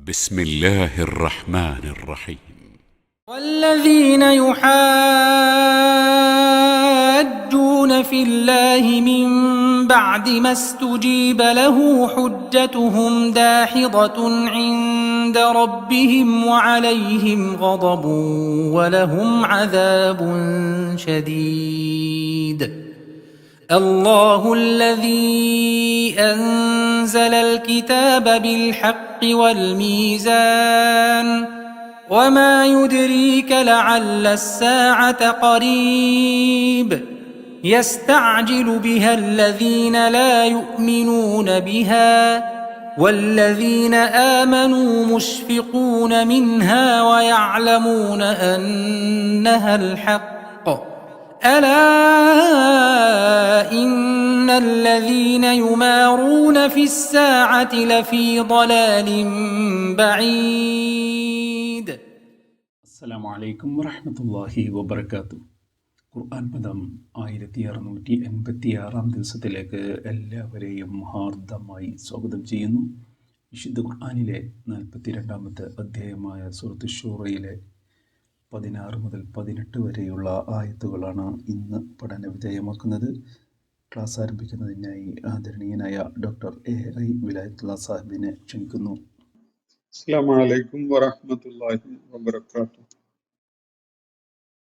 بسم الله الرحمن الرحيم. والذين يحاجون في الله من بعد ما استجيب له حجتهم داحضة عند ربهم وعليهم غضب ولهم عذاب شديد. الله الذي أنزل الكتاب بالحق والميزان وما يدريك لعل الساعة قريب يستعجل بها الذين لا يؤمنون بها والذين آمنوا مشفقون منها ويعلمون أنها الحق ألا إن الذين يمارون في الساعة لفي ضلال بعيد. അസ്സലാമു അലൈക്കും വറഹ്മത്തുള്ളാഹി വബറകാതുഹു. ഖുർആൻ പദം 1686 ദിവസത്തിലേക്ക് എല്ലാവരെയും ഹാർദമായി സ്വാഗതം ചെയ്യുന്നു. വിശുദ്ധ ഖുർആനിലെ 42-ാമത്തെ അധ്യായമായ സൂറത്ത് ശൂറയിലെ 16 മുതൽ 18 വരെയുള്ള ആയത്തുകളാണ് ഇന്ന് പഠന വിധേയമാക്കുന്നത്. ക്ലാസ് ആരംഭിക്കുന്നതിനായി ആദരണീയനായ ഡോക്ടർ എ വിലായത്തുള്ള സാഹിബിനെ ക്ഷണിക്കുന്നു. അസ്സലാമു അലൈക്കും വറഹ്മത്തുള്ളാഹി വബറകാതുഹു.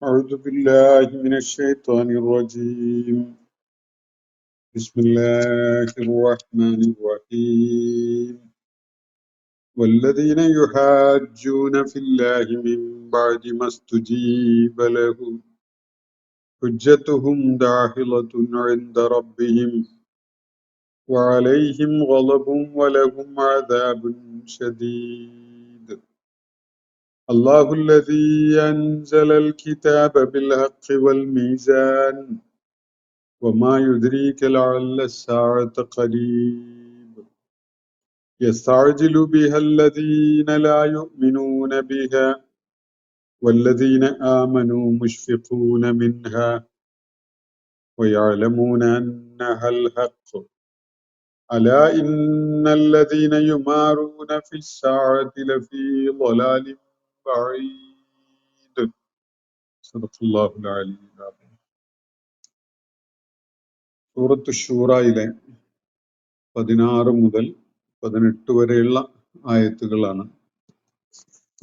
അഊദു ബില്ലാഹി മിനശ് ശൈത്വാനിർ റജീം. ബിസ്മില്ലാഹിർ റഹ്മാനിർ റഹീം. വല്ലദീന യുഹാജ്ജൂന ഫില്ലാഹി മിൻ ബഅദി മസ്തുജീബ ലഹു ഹുജ്ജത്തുഹും ദാഹിളത്തുൻ ഇൻദ റബ്ബിഹിം വഅലൈഹിം ഗളബുൻ വലഹും അദാബുൻ شديد. الله الذي أنزل الكتاب بالحق والميزان وما يدريك لعل الساعة قريب يستعجل بها الذين لا يؤمنون بها والذين آمنوا مشفقون منها ويعلمون أنها الحق ألا إن الذين يمارون في الساعة لفي ضلال بعيد. صدق الله العلي العظيم. സൂറത്ത് ശൂറയിലെ 16 മുതൽ 18 വരെയുള്ള ആയത്തുകളാണ്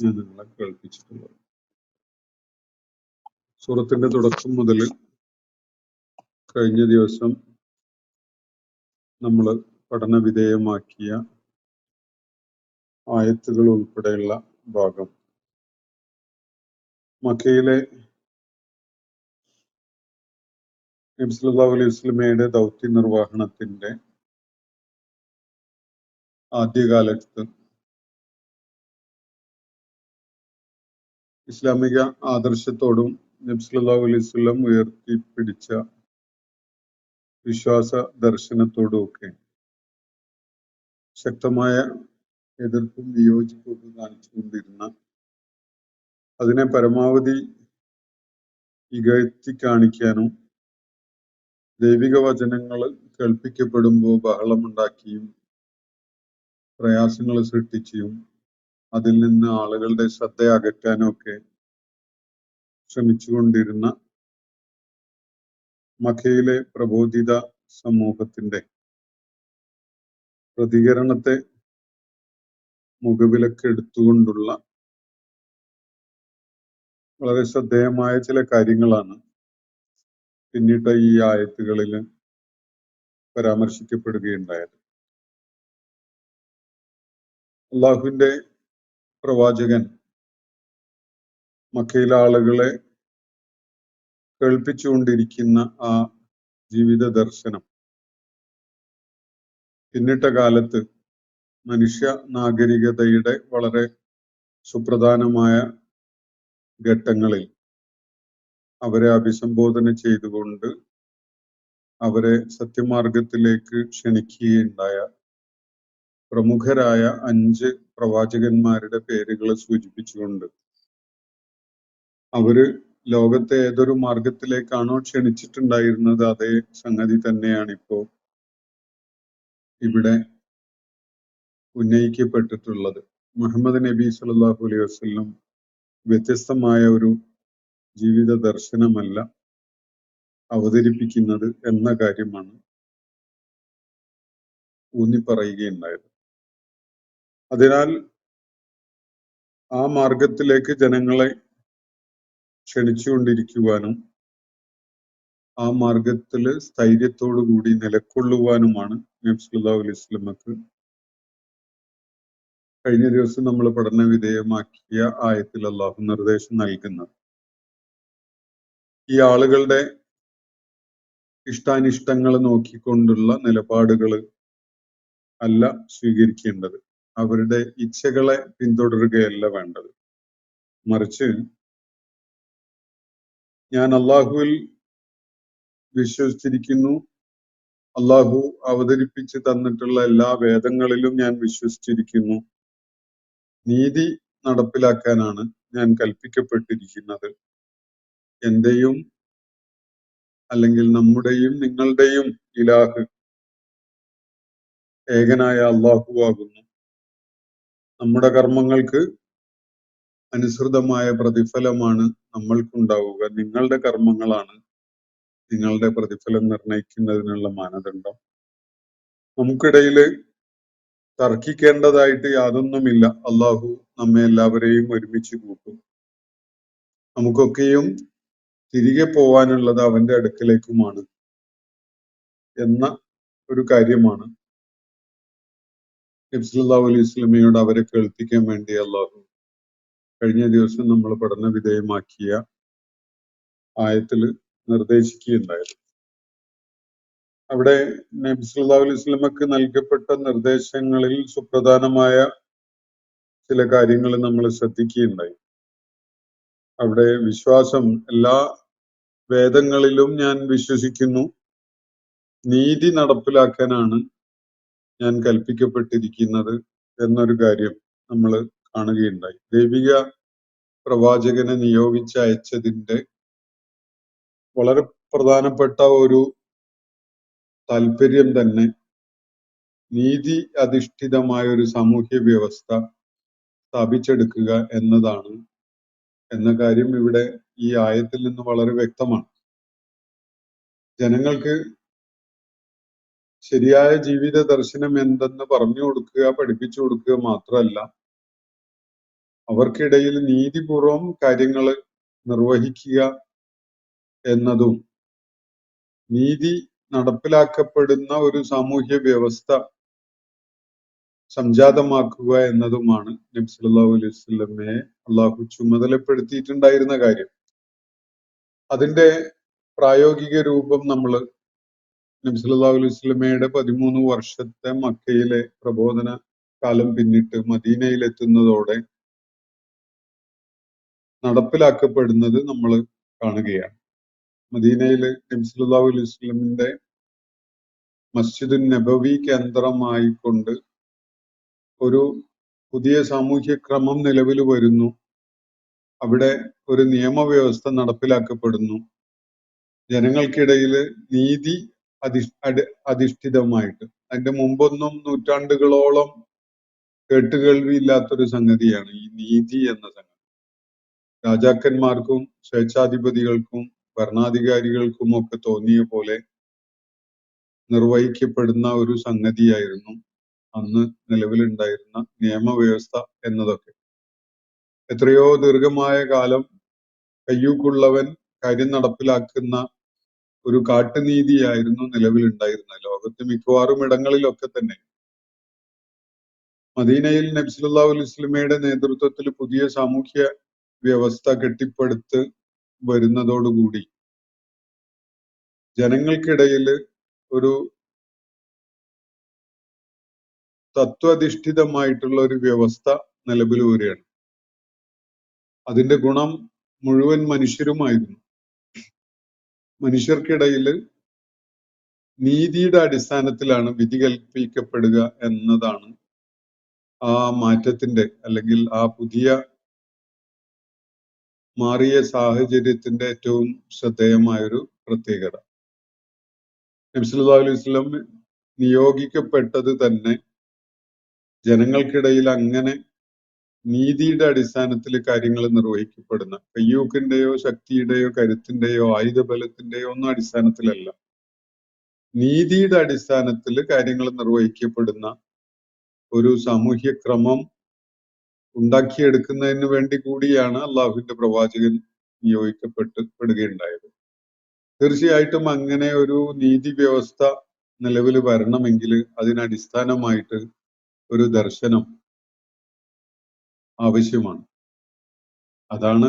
ഞാൻ നിങ്ങളെ കേൾപ്പിച്ചിട്ടുള്ളത്. സൂറത്തിന്റെ തുടക്കം മുതൽ കഴിഞ്ഞ ദിവസം നമ്മൾ പഠന വിധേയമാക്കിയ ആയത്തുകൾ ഉൾപ്പെടെയുള്ള ഭാഗം മക്കയിലെ നബി സല്ലല്ലാഹു അലൈഹി വസല്ലമയുടെ ദൗത്യ നിർവഹണത്തിന്റെ ആദ്യകാലത്ത് ഇസ്ലാമിക ആദർശത്തോടും നബി സല്ലല്ലാഹു അലൈഹി വസല്ലം ഉയർത്തിപ്പിടിച്ച വിശ്വാസ ദർശനത്തോടും ഒക്കെ ശക്തമായ എതിർപ്പും വിയോജിപ്പും കാണിച്ചുകൊണ്ടിരുന്ന, അതിനെ പരമാവധി ഇകഴ്ത്തി കാണിക്കാനും ദൈവിക വചനങ്ങൾ കേൾപ്പിക്കപ്പെടുമ്പോൾ ബഹളമുണ്ടാക്കിയും പ്രയാസങ്ങൾ സൃഷ്ടിച്ചും അതിൽ നിന്ന് ആളുകളുടെ ശ്രദ്ധ അകറ്റാനും ഒക്കെ ശ്രമിച്ചുകൊണ്ടിരുന്ന മക്കയിലെ പ്രബോധിത സമൂഹത്തിന്റെ പ്രതികരണത്തെ മുഖവിലക്കെടുത്തുകൊണ്ടുള്ള വളരെ ശ്രദ്ധേയമായ ചില കാര്യങ്ങളാണ് പിന്നീട് ഈ ആയത്തുകളിൽ പരാമർശിക്കപ്പെടുകയുണ്ടായത്. അള്ളാഹുവിന്റെ പ്രവാചകൻ മക്കയിലെ ആളുകളെ കേൾപ്പിച്ചുകൊണ്ടിരിക്കുന്ന ആ ജീവിത ദർശനം പിന്നിട്ട കാലത്ത് മനുഷ്യ നാഗരികതയുടെ വളരെ സുപ്രധാനമായ ഘട്ടങ്ങളിൽ അവരെ അഭിസംബോധന ചെയ്തുകൊണ്ട് അവരെ സത്യമാർഗത്തിലേക്ക് ക്ഷണിക്കുകയുണ്ടായ പ്രമുഖരായ 5 പ്രവാചകന്മാരുടെ പേരുകൾ സൂചിപ്പിച്ചുകൊണ്ട് അവര് ലോകത്തെ ഏതൊരു മാർഗത്തിലേക്കാണോ ക്ഷണിച്ചിട്ടുണ്ടായിരുന്നത് അതേ സംഗതി തന്നെയാണ് ഇപ്പോ ഇവിടെ ഉന്നയിക്കപ്പെട്ടിട്ടുള്ളത്. മുഹമ്മദ് നബി സല്ലല്ലാഹു അലൈഹി വസല്ലം വ്യത്യസ്തമായ ഒരു ജീവിത ദർശനമല്ല അവതരിപ്പിക്കുന്നത് എന്ന കാര്യമാണ് ഊന്നിപ്പറയുകയുണ്ടായത്. അതിനാൽ ആ മാർഗത്തിലേക്ക് ജനങ്ങളെ ക്ഷണിച്ചുകൊണ്ടിരിക്കുവാനും ആ മാർഗത്തിൽ സ്ഥൈര്യത്തോടു കൂടി നിലകൊള്ളുവാനുമാണ് നബി സല്ലല്ലാഹു അലൈഹി വസല്ലമക്ക് കഴിഞ്ഞ ദിവസം നമ്മൾ പഠന വിധേയമാക്കിയ ആയത്തിൽ അള്ളാഹു നിർദ്ദേശം നൽകുന്നത്. ഈ ആളുകളുടെ ഇഷ്ടാനിഷ്ടങ്ങൾ നോക്കിക്കൊണ്ടുള്ള നിലപാടുകൾ അല്ല സ്വീകരിക്കേണ്ടത്, അവരുടെ ഇച്ഛകളെ പിന്തുടരുകയല്ല വേണ്ടത്. മറിച്ച് ഞാൻ അള്ളാഹുവിൽ വിശ്വസിച്ചിരിക്കുന്നു, അള്ളാഹു അവതരിപ്പിച്ച് തന്നിട്ടുള്ള എല്ലാ വേദങ്ങളിലും ഞാൻ വിശ്വസിച്ചിരിക്കുന്നു, നീതി നടപ്പിലാക്കാനാണ് ഞാൻ കൽപ്പിക്കപ്പെട്ടിരിക്കുന്നത്, എന്റെയും അല്ലെങ്കിൽ നമ്മുടെയും നിങ്ങളുടെയും ഇലാഹ് ഏകനായ അള്ളാഹു ആകുന്നു, നമ്മുടെ കർമ്മങ്ങൾക്ക് അനുസൃതമായ പ്രതിഫലമാണ് നമ്മൾക്കുണ്ടാവുക, നിങ്ങളുടെ കർമ്മങ്ങളാണ് നിങ്ങളുടെ പ്രതിഫലം നിർണയിക്കുന്നതിനുള്ള മാനദണ്ഡം. നമുക്കിടയിൽ തർക്കിക്കേണ്ടതായിട്ട് യാതൊന്നുമില്ല, അള്ളാഹു നമ്മെ എല്ലാവരെയും ഒരുമിച്ച് കൂട്ടും, നമുക്കൊക്കെയും തിരികെ പോവാനുള്ളത് അവന്റെ അടുക്കലേക്കുമാണ് എന്ന ഒരു കാര്യമാണ് നബി സല്ലല്ലാഹു അലൈഹി വസല്ലമയോട് അവരെ കേൾപ്പിക്കാൻ വേണ്ടി അള്ളാഹു കഴിഞ്ഞ ദിവസം നമ്മൾ പഠന വിധേയമാക്കിയ ആയത്തിൽ നിർദ്ദേശിക്കുകയുണ്ടായത്. അവിടെ നബി സല്ലല്ലാഹു അലൈഹി വസല്ലമക്ക് നൽകപ്പെട്ട നിർദ്ദേശങ്ങളിൽ സുപ്രധാനമായ ചില കാര്യങ്ങൾ നമ്മൾ ശ്രദ്ധിക്കുകയുണ്ടായി. അവിടെ വിശ്വാസം, എല്ലാ വേദങ്ങളിലും ഞാൻ വിശ്വസിക്കുന്നു, നീതി നടപ്പിലാക്കാനാണ് ഞാൻ കൽപ്പിക്കപ്പെട്ടിരിക്കുന്നത് എന്നൊരു കാര്യം നമ്മൾ കാണുകയുണ്ടായി. ദൈവിക പ്രവാചകനെ നിയോഗിച്ച് അയച്ചതിന്റെ വളരെ പ്രധാനപ്പെട്ട ഒരു താല്പര്യം തന്നെ നീതി അധിഷ്ഠിതമായ ഒരു സാമൂഹ്യ വ്യവസ്ഥ സ്ഥാപിച്ചെടുക്കുക എന്നതാണ് എന്ന കാര്യം ഇവിടെ ഈ ആയത്തിൽ നിന്ന് വളരെ വ്യക്തമാണ്. ജനങ്ങൾക്ക് ശരിയായ ജീവിത ദർശനം എന്തെന്ന് പറഞ്ഞു കൊടുക്കുക, പഠിപ്പിച്ചു കൊടുക്കുക മാത്രമല്ല, അവർക്കിടയിൽ നീതിപൂർവം കാര്യങ്ങൾ നിർവഹിക്കുക എന്നതും നീതി നടപ്പിലാക്കപ്പെടുന്ന ഒരു സാമൂഹ്യ വ്യവസ്ഥ സംജാതമാക്കുക എന്നതുമാണ് നബി സല്ലല്ലാഹു അലൈഹി വസല്ലമയെ അള്ളാഹു ചുമതലപ്പെടുത്തിയിട്ടുണ്ടായിരുന്ന കാര്യം. അതിന്റെ പ്രായോഗിക രൂപം നമ്മൾ നബി സല്ലല്ലാഹു അലൈഹി വസല്ലമയുടെ 13 വർഷത്തെ മക്കയിലെ പ്രബോധന കാലം പിന്നിട്ട് മദീനയിൽ എത്തുന്നതോടെ നടപ്പിലാക്കപ്പെടുന്നത് നമ്മൾ കാണുകയാണ്. മദീനയിൽ നബി സല്ലല്ലാഹു അലൈഹി വസല്ലമിന്റെ മസ്ജിദുൻ നബവി കേന്ദ്രമായിക്കൊണ്ട് ഒരു പുതിയ സാമൂഹ്യ ക്രമം നിലവിൽ വരുന്നു. അവിടെ ഒരു നിയമവ്യവസ്ഥ നടപ്പിലാക്കപ്പെടുന്നു. ജനങ്ങൾക്കിടയിൽ നീതി അധിഷ്ഠിതമായിട്ട്, അതിന്റെ മുമ്പൊന്നും നൂറ്റാണ്ടുകളോളം കേട്ടുകേൾവിയില്ലാത്തൊരു സംഗതിയാണ് ഈ നീതി എന്ന സംഗതി. രാജാക്കന്മാർക്കും സ്വേച്ഛാധിപതികൾക്കും ഭരണാധികാരികൾക്കും ഒക്കെ തോന്നിയ പോലെ നിർവഹിക്കപ്പെടുന്ന ഒരു സംഗതിയായിരുന്നു അന്ന് നിലവിലുണ്ടായിരുന്ന നിയമവ്യവസ്ഥ എന്നതൊക്കെ. എത്രയോ ദീർഘമായ കാലം കയ്യൂക്കുള്ളവൻ കാര്യം നടപ്പിലാക്കുന്ന ഒരു കാട്ടുനീതിയായിരുന്നു നിലവിലുണ്ടായിരുന്നത് ലോകത്ത് മിക്കവാറും ഇടങ്ങളിലൊക്കെ തന്നെ. മദീനയിൽ നബി സല്ലല്ലാഹു അലൈഹി വസല്ലമയുടെ നേതൃത്വത്തിൽ പുതിയ സാമൂഹ്യ വ്യവസ്ഥ കെട്ടിപ്പടുത്ത് വരുന്നതോടുകൂടി ജനങ്ങൾക്കിടയിൽ ഒരു തത്വാധിഷ്ഠിതമായിട്ടുള്ള ഒരു വ്യവസ്ഥ നിലവിൽ വരികയാണ്. അതിന്റെ ഗുണം മുഴുവൻ മനുഷ്യരുമായിരുന്നു. മനുഷ്യർക്കിടയിൽ നീതിയുടെ അടിസ്ഥാനത്തിലാണ് വിധി കൽപ്പിക്കപ്പെടുക എന്നതാണ് ആ മാറ്റത്തിന്റെ, അല്ലെങ്കിൽ ആ പുതിയ മാറിയ സാഹചര്യത്തിന്റെ ഏറ്റവും ശ്രദ്ധേയമായൊരു പ്രത്യേകത. നബി സല്ലല്ലാഹു അലൈഹി വസല്ലം നിയോഗിക്കപ്പെട്ടത് തന്നെ ജനങ്ങൾക്കിടയിൽ അങ്ങനെ നീതിയുടെ അടിസ്ഥാനത്തിൽ കാര്യങ്ങൾ നിർവഹിക്കപ്പെടുന്ന, കയ്യൂക്കിന്റെയോ ശക്തിയുടെയോ കരുത്തിന്റെയോ ആയുധബലത്തിന്റെയോ ഒന്നും അടിസ്ഥാനത്തിലല്ല, നീതിയുടെ അടിസ്ഥാനത്തിൽ കാര്യങ്ങൾ നിർവഹിക്കപ്പെടുന്ന ഒരു സാമൂഹ്യ ക്രമം ഉണ്ടാക്കിയെടുക്കുന്നതിന് വേണ്ടി കൂടിയാണ് അള്ളാഹുവിന്റെ പ്രവാചകൻ നിയോഗിക്കപ്പെടുകയുണ്ടായത്. തീർച്ചയായിട്ടും അങ്ങനെ ഒരു നീതി വ്യവസ്ഥ നിലവിൽ വരണമെങ്കിൽ അതിനടിസ്ഥാനമായിട്ട് ഒരു ദർശനം ആവശ്യമാണ്. അതാണ്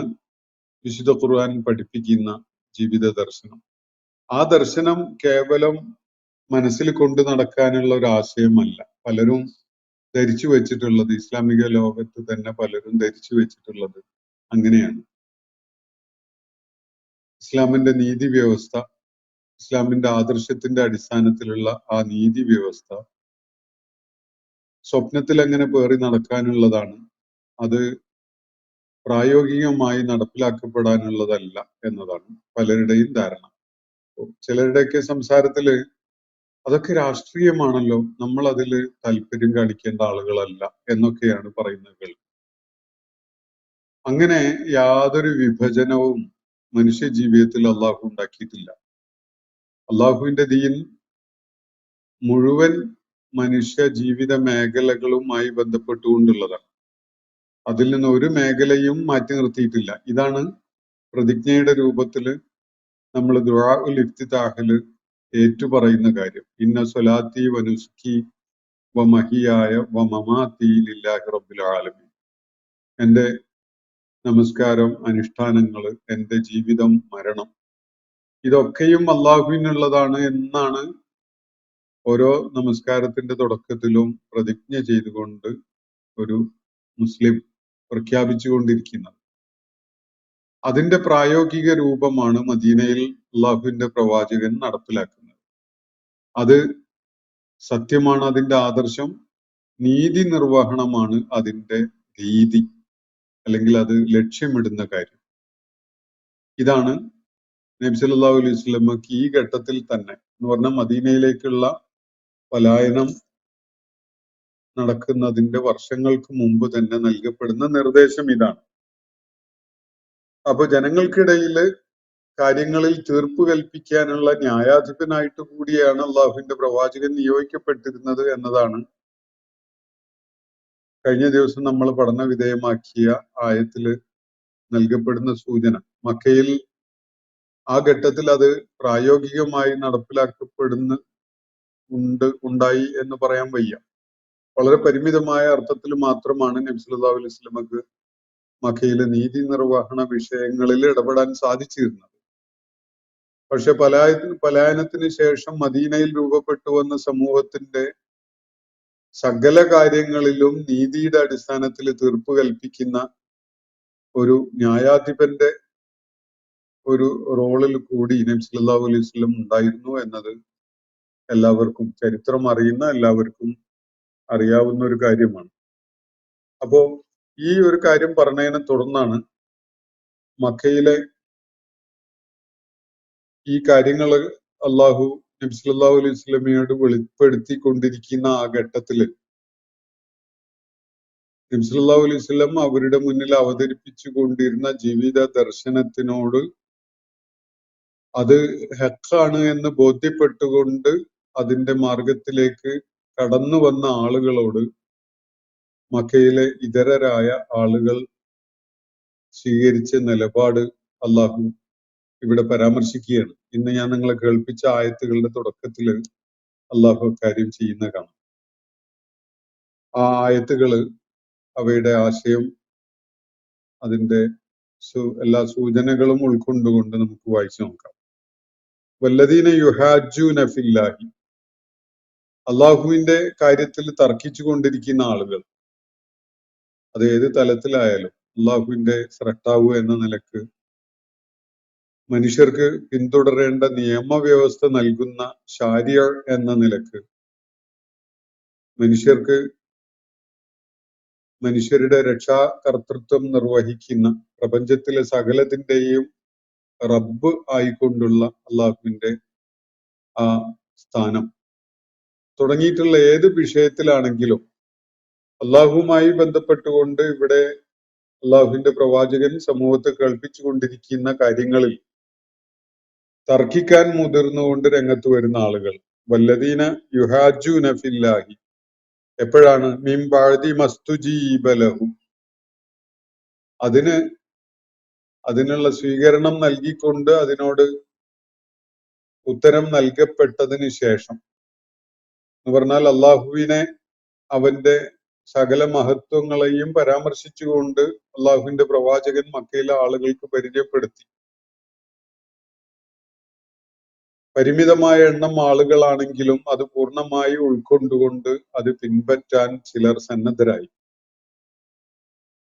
വിശുദ്ധ ഖുർആൻ പഠിപ്പിക്കുന്ന ജീവിത ദർശനം. ആ ദർശനം കേവലം മനസ്സിൽ കൊണ്ടു നടക്കാനുള്ള ഒരു ആശയമല്ല. പലരും ധരിച്ചു വെച്ചിട്ടുള്ളത്, ഇസ്ലാമിക ലോകത്ത് തന്നെ പലരും ധരിച്ചു വെച്ചിട്ടുള്ളത് അങ്ങനെയാണ്. ഇസ്ലാമിന്റെ നീതി വ്യവസ്ഥ, ഇസ്ലാമിന്റെ ആദർശത്തിന്റെ അടിസ്ഥാനത്തിലുള്ള ആ നീതി വ്യവസ്ഥ സ്വപ്നത്തിൽ അങ്ങനെ പേറി നടക്കാനുള്ളതാണ്, അത് പ്രായോഗികമായി നടപ്പിലാക്കപ്പെടാനുള്ളതല്ല എന്നതാണ് പലരുടെയും ധാരണ. ചിലരുടെയൊക്കെ സംസാരത്തില് അതൊക്കെ രാഷ്ട്രീയമാണല്ലോ, നമ്മൾ അതിൽ താല്പര്യം കാണിക്കേണ്ട ആളുകളല്ല എന്നൊക്കെയാണ് പറയുന്നത്. അങ്ങനെ യാതൊരു വിഭജനവും മനുഷ്യ ജീവിതത്തിൽ അള്ളാഹു ഉണ്ടാക്കിയിട്ടില്ല. അള്ളാഹുവിന്റെ ദീൻ മുഴുവൻ മനുഷ്യ ജീവിത മേഖലകളുമായി ബന്ധപ്പെട്ടുകൊണ്ടുള്ളതാണ്. അതിൽ നിന്ന് ഒരു മേഖലയും മാറ്റി നിർത്തിയിട്ടില്ല. ഇതാണ് പ്രതിജ്ഞയുടെ രൂപത്തില് നമ്മൾ ദുആ ഉൽ ഇഫ്തിതാഹില് ഏറ്റുപറയുന്ന കാര്യം. ഇന്ന സ്വലാത്തി വനുസ്കി വമഹിയായ വമമാതി ലില്ലാഹി റബ്ബിൽ ആലമീൻ. എൻ്റെ നമസ്കാരം, അനുഷ്ഠാനങ്ങള്, എൻ്റെ ജീവിതം, മരണം, ഇതൊക്കെയും അള്ളാഹുവിനുള്ളതാണ് എന്നാണ് ഓരോ നമസ്കാരത്തിന്റെ തുടക്കത്തിലും പ്രതിജ്ഞ ചെയ്തുകൊണ്ട് ഒരു മുസ്ലിം പ്രഖ്യാപിച്ചുകൊണ്ടിരിക്കുന്നത്. അതിന്റെ പ്രായോഗിക രൂപമാണ് മദീനയിൽ അള്ളാഹുവിന്റെ പ്രവാചകൻ നടപ്പിലാക്കുന്നത്. അത് സത്യമാണ് അതിന്റെ ആദർശം, നീതി നിർവഹണമാണ് അതിന്റെ രീതി, അല്ലെങ്കിൽ അത് ലക്ഷ്യമിടുന്ന കാര്യം. ഇതാണ് നബി സല്ലല്ലാഹു അലൈഹി വസല്ലമക്ക് ഈ ഘട്ടത്തിൽ തന്നെ, എന്ന് പറഞ്ഞാൽ മദീനയിലേക്കുള്ള പലായനം നടക്കുന്നതിന്റെ വർഷങ്ങൾക്ക് മുമ്പ് തന്നെ നൽകപ്പെടുന്ന നിർദ്ദേശം ഇതാണ്. അപ്പൊ ജനങ്ങൾക്കിടയിൽ കാര്യങ്ങളിൽ തീർപ്പ് കൽപ്പിക്കാനുള്ള ന്യായാധിപനായിട്ട് കൂടിയാണ് അള്ളാഹുവിന്റെ പ്രവാചകൻ നിയോഗിക്കപ്പെട്ടിരുന്നത് എന്നതാണ് കഴിഞ്ഞ ദിവസം നമ്മൾ പഠന വിധേയമാക്കിയ ആയത്തില് നൽകപ്പെടുന്ന സൂചന. മക്കയിൽ ആ ഘട്ടത്തിൽ അത് പ്രായോഗികമായി ഉണ്ടായി എന്ന് പറയാൻ വയ്യ. വളരെ പരിമിതമായ അർത്ഥത്തിൽ മാത്രമാണ് നബി സല്ലല്ലാഹു അലൈഹി വസല്ലമക്ക് മക്കയിലെ നീതി നിർവഹണ വിഷയങ്ങളിൽ ഇടപെടാൻ സാധിച്ചിരുന്നത്. പക്ഷെ പലായനത്തിന് ശേഷം മദീനയിൽ രൂപപ്പെട്ടു വന്ന സമൂഹത്തിന്റെ സകല കാര്യങ്ങളിലും നീതിയുടെ അടിസ്ഥാനത്തിൽ തീർപ്പ് കൽപ്പിക്കുന്ന ഒരു ന്യായാധിപന്റെ ഒരു റോളിൽ കൂടി നബി സല്ലല്ലാഹു അലൈഹി വസല്ലം ഉണ്ടായിരുന്നു എന്നത് എല്ലാവർക്കും, ചരിത്രം അറിയുന്ന എല്ലാവർക്കും അറിയാവുന്ന ഒരു കാര്യമാണ്. അപ്പോ ഈ ഒരു കാര്യം പറഞ്ഞതിനെ തുടർന്നാണ് മക്കയിലെ ഈ കാര്യങ്ങൾ അള്ളാഹു നബി സല്ലല്ലാഹു അലൈഹി വസല്ലമയോട് വെളിപ്പെടുത്തിക്കൊണ്ടിരിക്കുന്ന ആ ഘട്ടത്തില് നബി സല്ലല്ലാഹു അലൈഹി വസല്ലം അവരുടെ മുന്നിൽ അവതരിപ്പിച്ചു കൊണ്ടിരുന്ന ജീവിത ദർശനത്തിനോട് അത് ഹക്കാണ് എന്ന് ബോധ്യപ്പെട്ടുകൊണ്ട് അതിന്റെ മാർഗത്തിലേക്ക് കടന്നു വന്ന ആളുകളോട് മക്കയിലെ ഇതരരായ ആളുകൾ സ്വീകരിച്ച നിലപാട് അള്ളാഹു ഇവിടെ പരാമർശിക്കുകയാണ്. ഇന്ന് ഞാൻ നിങ്ങളെ കേൾപ്പിച്ച ആയത്തുകളുടെ തുടക്കത്തിൽ അള്ളാഹു കാര്യം ചെയ്യുന്ന കാണാം. ആ ആയത്തുകള്, അവയുടെ ആശയം, അതിന്റെ എല്ലാ സൂചനകളും ഉൾക്കൊണ്ടുകൊണ്ട് നമുക്ക് വായിച്ചു നോക്കാം. വല്ലദീന യുഹാജ്ജൂന ഫില്ലാഹി, അള്ളാഹുവിന്റെ കാര്യത്തിൽ തർക്കിച്ചു കൊണ്ടിരിക്കുന്ന ആളുകൾ, അത് ഏത് തലത്തിലായാലും, അള്ളാഹുവിന്റെ സ്രഷ്ടാവ് എന്ന നിലക്ക് മനുഷ്യർക്ക് പിന്തുടരേണ്ട നിയമവ്യവസ്ഥ നൽകുന്ന ശാരിയ എന്ന നിലക്ക് മനുഷ്യരുടെ രക്ഷാകർത്തൃത്വം നിർവഹിക്കുന്ന, പ്രപഞ്ചത്തിലെ സകലത്തിന്റെയും റബ്ബ് ആയിക്കൊണ്ടുള്ള അള്ളാഹുവിന്റെ ആ സ്ഥാനം തുടങ്ങിയിട്ടുള്ള ഏത് വിഷയത്തിലാണെങ്കിലും അള്ളാഹുവുമായി ബന്ധപ്പെട്ടുകൊണ്ട് ഇവിടെ അള്ളാഹുവിന്റെ പ്രവാചകൻ സമൂഹത്തെ കേൾപ്പിച്ചു കൊണ്ടിരിക്കുന്ന കാര്യങ്ങളിൽ തർക്കിക്കാൻ മുതിർന്നുകൊണ്ട് രംഗത്ത് വരുന്ന ആളുകൾ, വല്ലദീന യുഹാജൂന ഫില്ലാഹി, എപ്പോഴാണ് മിൻ ബഅദി മസ്തുജീബ ലഹു, അതിനുള്ള സ്വീകരണം നൽകിക്കൊണ്ട് അതിനോട് ഉത്തരം നൽകപ്പെട്ടതിന് ശേഷം എന്ന് പറഞ്ഞാൽ അള്ളാഹുവിനെ അവന്റെ സകല മഹത്വങ്ങളെയും പരാമർശിച്ചുകൊണ്ട് അള്ളാഹുവിന്റെ പ്രവാചകൻ മക്കയിലെ ആളുകൾക്ക് പരിചയപ്പെടുത്തി. പരിമിതമായ എണ്ണം ആളുകളാണെങ്കിലും അത് പൂർണ്ണമായി ഉൾക്കൊണ്ടുകൊണ്ട് അത് പിൻപറ്റാൻ ചിലർ സന്നദ്ധരായി.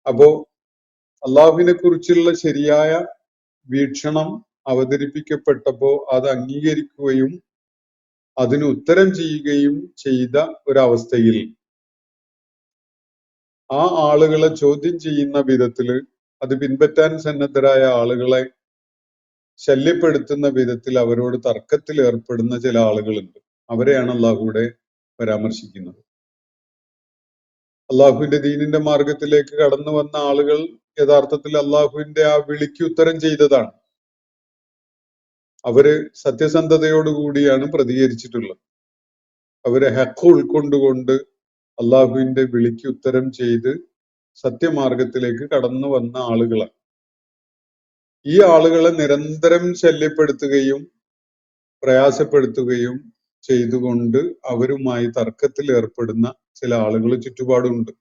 അപ്പോ അള്ളാഹുവിനെ കുറിച്ചുള്ള ശരിയായ വീക്ഷണം അവതരിപ്പിക്കപ്പെട്ടപ്പോ അത് അംഗീകരിക്കുകയും അതിന് ഉത്തരം ചെയ്യുകയും ചെയ്ത ഒരവസ്ഥയിൽ ആ ആളുകളെ ചോദ്യം ചെയ്യുന്ന വിധത്തില്, അത് പിൻപറ്റാൻ സന്നദ്ധരായ ആളുകളെ ശല്യപ്പെടുത്തുന്ന വിധത്തിൽ അവരോട് തർക്കത്തിൽ ഏർപ്പെടുന്ന ചില ആളുകളുണ്ട്. അവരെയാണ് അള്ളാഹുവിടെ പരാമർശിക്കുന്നത്. അള്ളാഹുവിന്റെ ദീനിന്റെ മാർഗത്തിലേക്ക് കടന്നു വന്ന ആളുകൾ യഥാർത്ഥത്തിൽ അള്ളാഹുവിന്റെ ആ വിളിക്ക് ഉത്തരം ചെയ്തതാണ്. അവര് സത്യസന്ധതയോടുകൂടിയാണ് പ്രതികരിച്ചിട്ടുള്ളത്. അവരെ ഹഖ് ഉൾക്കൊണ്ടുകൊണ്ട് അള്ളാഹുവിന്റെ വിളിക്ക് ഉത്തരം ചെയ്ത് സത്യമാർഗത്തിലേക്ക് കടന്നു വന്ന ആളുകളാണ്. ഈ ആളുകളെ നിരന്തരം ശല്യപ്പെടുത്തുകയും പ്രയാസപ്പെടുത്തുകയും ചെയ്തുകൊണ്ട് അവരുമായി തർക്കത്തിൽ ഏർപ്പെടുന്ന ചില ആളുകൾ ചുറ്റുപാടുണ്ട്.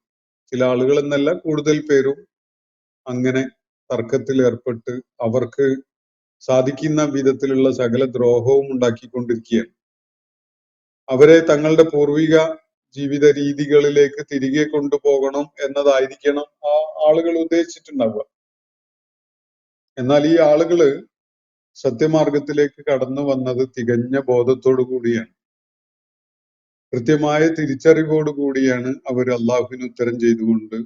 ചില ആളുകൾ എന്നല്ല, കൂടുതൽ പേരും അങ്ങനെ തർക്കത്തിൽ ഏർപ്പെട്ട് അവർക്ക് സാധിക്കുന്ന വിധത്തിലുള്ള സകല ദ്രോഹവും ഉണ്ടാക്കിക്കൊണ്ടിരിക്കുകയാണ്. അവരെ തങ്ങളുടെ പൂർവിക ജീവിത രീതികളിലേക്ക് തിരികെ കൊണ്ടുപോകണം എന്നതായിരിക്കണം ആ ആളുകൾ ഉദ്ദേശിച്ചിട്ടുണ്ടാവുക. എന്നാൽ ഈ ആളുകള് സത്യമാർഗത്തിലേക്ക് കടന്നു വന്നത് തികഞ്ഞ ബോധത്തോടു കൂടിയാണ്, കൃത്യമായ തിരിച്ചറിവോടുകൂടിയാണ് അവർ അള്ളാഹുവിന് ഉത്തരം ചെയ്തുകൊണ്ട്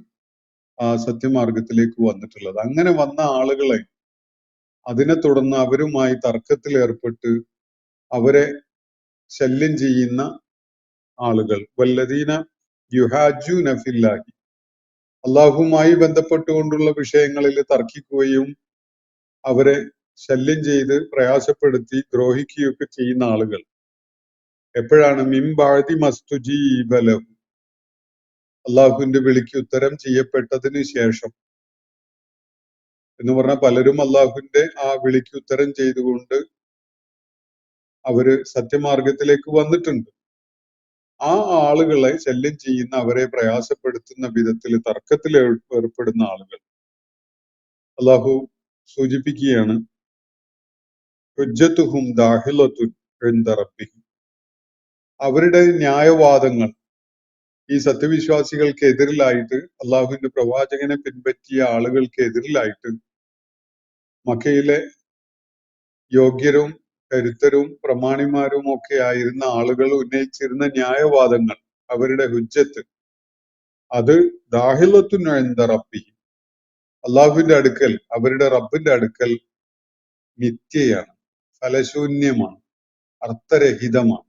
ആ സത്യമാർഗത്തിലേക്ക് വന്നിട്ടുള്ളത്. അങ്ങനെ വന്ന ആളുകളെ അതിനെ തുടർന്ന് അവരുമായി തർക്കത്തിൽ ഏർപ്പെട്ട് അവരെ ശല്യം ചെയ്യുന്ന ആളുകൾ, വല്ലദീന യുഹാജൂന ഫില്ലാഹി, അള്ളാഹുവുമായി ബന്ധപ്പെട്ടുകൊണ്ടുള്ള വിഷയങ്ങളിൽ തർക്കിക്കുകയും അവരെ ശല്യം ചെയ്ത് പ്രയാസപ്പെടുത്തി ദ്രോഹിക്കുകയൊക്കെ ചെയ്യുന്ന ആളുകൾ എപ്പോഴാണ് മിൻ ബഅദി മസ്തുജീബ ലഹു, അള്ളാഹുവിന്റെ വിളിക്ക് ഉത്തരം ചെയ്യപ്പെട്ടതിന് ശേഷം എന്ന് പറഞ്ഞാൽ പലരും അള്ളാഹുവിന്റെ ആ വിളിക്ക് ഉത്തരം ചെയ്തുകൊണ്ട് അവര് സത്യമാർഗത്തിലേക്ക് വന്നിട്ടുണ്ട്. ആ ആളുകളെ ശല്യം ചെയ്യുന്ന, അവരെ പ്രയാസപ്പെടുത്തുന്ന വിധത്തിൽ തർക്കത്തിൽ ഏർപ്പെടുന്ന ആളുകൾ അള്ളാഹു സൂചിപ്പിക്കുകയാണ്, ഹുജ്ജത്തുഹും ദാഹിലത്തുൻ ഇൻദ റബ്ബിഹിം, അവരുടെ ന്യായവാദങ്ങൾ ഈ സത്യവിശ്വാസികൾക്ക് എതിരിലായിട്ട്, അള്ളാഹുവിന്റെ പ്രവാചകനെ പിൻപറ്റിയ ആളുകൾക്ക് എതിരിലായിട്ട് മക്കയിലെ യോഗ്യരും കരുത്തരും പ്രമാണിമാരും ഒക്കെ ആയിരുന്ന ആളുകൾ ഉന്നയിച്ചിരുന്ന ന്യായവാദങ്ങൾ, അവരുടെ ഹുജ്ജത്ത്, അത് ദാഹിലത്തുൻ ഇൻദ റബ്ബിഹിം, അള്ളാഹുവിന്റെ അടുക്കൽ, അവരുടെ റബ്ബിന്റെ അടുക്കൽ മിഥ്യയാണ്, ഫലശൂന്യമാണ്, അർത്ഥരഹിതമാണ്.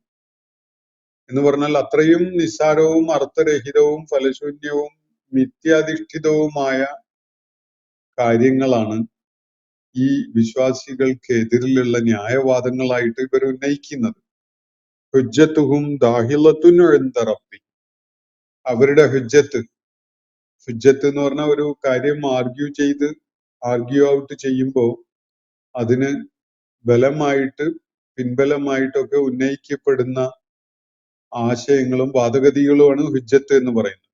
എന്ന് പറഞ്ഞാൽ അത്രയും നിസ്സാരവും അർത്ഥരഹിതവും ഫലശൂന്യവും മിഥ്യാധിഷ്ഠിതവുമായ കാര്യങ്ങളാണ് ഈ വിശ്വാസികൾക്കെതിരിലുള്ള ന്യായവാദങ്ങളായിട്ട് ഇവർ ഉന്നയിക്കുന്നത്. ഹുജ്ജത്തുഹും ദാഹിലത്തുൻ ഇൻദ റബ്ബി, അവരുടെ ഹുജ്ജത്ത് എന്ന് പറഞ്ഞാൽ ഒരു കാര്യം ആർഗ്യൂ ഔട്ട് ചെയ്യുമ്പോൾ അതിന് ബലമായിട്ട് പിൻബലമായിട്ടൊക്കെ ഉന്നയിക്കപ്പെടുന്ന ആശയങ്ങളും വാദഗതികളുമാണ് ഹുജ്ജത്ത് എന്ന് പറയുന്നത്.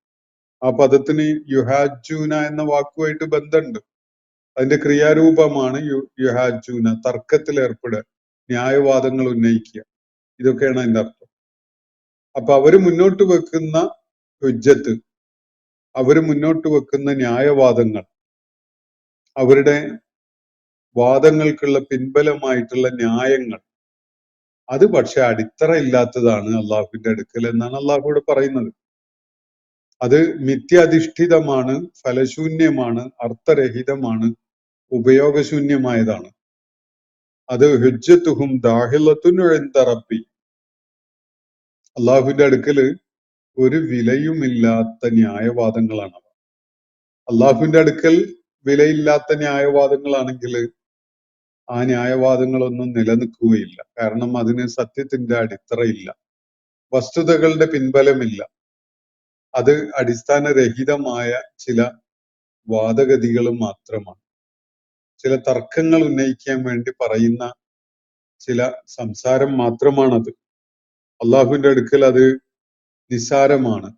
ആ പദത്തിന് യുഹാജൂന എന്ന വാക്കുമായിട്ട് ബന്ധമുണ്ട്. അതിന്റെ ക്രിയാരൂപമാണ് യുഹാജൂന, തർക്കത്തിൽ ഏർപ്പെടുക, ന്യായവാദങ്ങൾ ഉന്നയിക്കുക, ഇതൊക്കെയാണ് അതിന്റെ അർത്ഥം. അപ്പൊ അവര് മുന്നോട്ട് വെക്കുന്ന ഹുജ്ജത്ത്, അവര് മുന്നോട്ട് വെക്കുന്ന ന്യായവാദങ്ങൾ, അവരുടെ വാദങ്ങൾക്കുള്ള പിൻബലമായിട്ടുള്ള ന്യായങ്ങൾ, അത് പക്ഷെ അടിത്തറ ഇല്ലാത്തതാണ് അള്ളാഹുവിന്റെ അടുക്കൽ എന്നാണ് അള്ളാഹുവിടെ പറയുന്നത്. അത് മിഥ്യാധിഷ്ഠിതമാണ്, ഫലശൂന്യമാണ്, അർത്ഥരഹിതമാണ്, ഉപയോഗശൂന്യമായതാണ്. അത് ഹുജ്ജത്തുഹും ദാഹിലത്തുൻ ഇൻദ റബ്ബി, അള്ളാഹുവിന്റെ അടുക്കല് ഒരു വിലയുമില്ലാത്ത ന്യായവാദങ്ങളാണ്. അള്ളാഹുവിന്റെ അടുക്കൽ വിലയില്ലാത്ത ന്യായവാദങ്ങളാണെങ്കിൽ ആ ന്യായവാദങ്ങളൊന്നും നിലനിൽക്കുകയില്ല. കാരണം അതിന് സത്യത്തിന്റെ അടിത്തറയില്ല, വസ്തുതകളുടെ പിൻബലമില്ല. അത് അടിസ്ഥാനരഹിതമായ ചില വാദഗതികൾ മാത്രമാണ്. ചില തർക്കങ്ങൾ ഉന്നയിക്കാൻ വേണ്ടി പറയുന്ന ചില സംസാരം മാത്രമാണത്. അള്ളാഹുവിന്റെ അടുക്കൽ അത് നിസ്സാരമാണ്,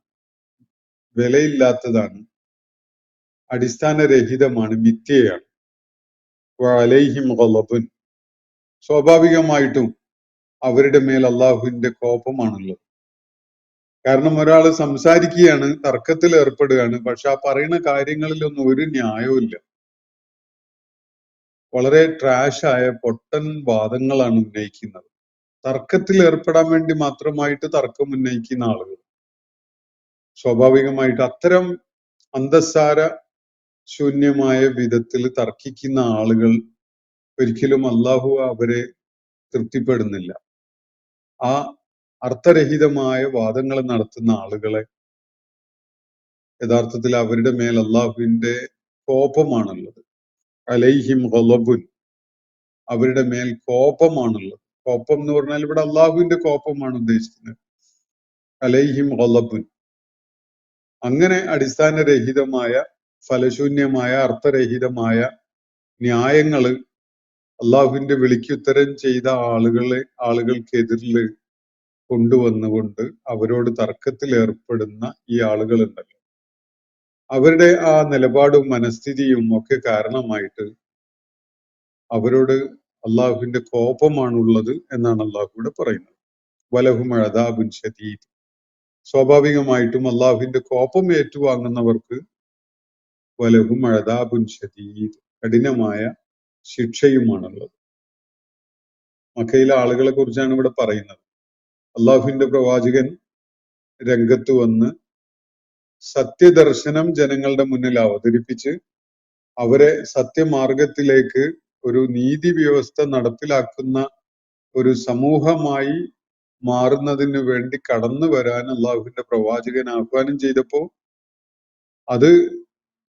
വിലയില്ലാത്തതാണ്, അടിസ്ഥാനരഹിതമാണ്, മിഥ്യയാണ്. വഅലൈഹിം ഗളബുൻ, സ്വാഭാവികമായിട്ടും അവരുടെ മേൽ അള്ളാഹുവിന്റെ കോപമാണുള്ളത്. കാരണം ഒരാൾ സംസാരിക്കുകയാണ്, തർക്കത്തിൽ ഏർപ്പെടുകയാണ്, പക്ഷെ ആ പറയുന്ന കാര്യങ്ങളിലൊന്നും ഒരു ന്യായവും ഇല്ല. വളരെ ട്രാഷായ പൊട്ടൻ വാദങ്ങളാണ് ഉന്നയിക്കുന്നത്. തർക്കത്തിൽ ഏർപ്പെടാൻ വേണ്ടി മാത്രമായിട്ട് തർക്കം ഉന്നയിക്കുന്ന ആളുകൾ. സ്വാഭാവികമായിട്ട് അത്തരം അന്തസ്സാര ശൂന്യമായ വിധത്തിൽ തർക്കിക്കുന്ന ആളുകൾ ഒരിക്കലും അള്ളാഹു അവരെ തൃപ്തിപ്പെടുന്നില്ല. ആ അർത്ഥരഹിതമായ വാദങ്ങൾ നടത്തുന്ന ആളുകളെ യഥാർത്ഥത്തിൽ അവരുടെ മേൽ അള്ളാഹുവിന്റെ കോപമാണുള്ളത്. അലൈഹിം ഗളബുൻ, അവരുടെ മേൽ കോപമാണുള്ളത്. കോപം എന്ന് പറഞ്ഞാൽ ഇവിടെ അള്ളാഹുവിന്റെ കോപമാണ് ഉദ്ദേശിക്കുന്നത്. അലൈഹിം ഗളബുൻ, അങ്ങനെ അടിസ്ഥാനരഹിതമായ, ഫലശൂന്യമായ, അർത്ഥരഹിതമായ ന്യായങ്ങള് അള്ളാഹുവിന്റെ വിളിക്കുത്തരം ചെയ്ത ആളുകൾക്കെതിരിൽ കൊണ്ടുവന്നുകൊണ്ട് അവരോട് തർക്കത്തിൽ ഏർപ്പെടുന്ന ഈ ആളുകളുണ്ടല്ലോ, അവരുടെ ആ നിലപാടും മനസ്ഥിതിയും ഒക്കെ കാരണമായിട്ട് അവരോട് അള്ളാഹുവിന്റെ കോപമാണുള്ളത് എന്നാണ് അള്ളാഹു ഇവിടെ പറയുന്നത്. വലഹും അദാബുൻ ശദീദ്, സ്വാഭാവികമായിട്ടും അള്ളാഹുവിന്റെ കോപം ഏറ്റുവാങ്ങുന്നവർക്ക് വലഹും അദാബുൻ ശദീദ്, കഠിനമായ ശിക്ഷയുമാണുള്ളത്. മക്കയിലെ ആളുകളെ കുറിച്ചാണ് ഇവിടെ പറയുന്നത്. അള്ളാഹുവിന്റെ പ്രവാചകൻ രംഗത്ത് വന്ന് സത്യദർശനം ജനങ്ങളുടെ മുന്നിൽ അവതരിപ്പിച്ച് അവരെ സത്യമാർഗത്തിലേക്ക്, ഒരു നീതി വ്യവസ്ഥ നടപ്പിലാക്കുന്ന ഒരു സമൂഹമായി മാറുന്നതിന് വേണ്ടി കടന്നു വരാൻ അള്ളാഹുവിന്റെ പ്രവാചകൻ ആഹ്വാനം ചെയ്തപ്പോ അത്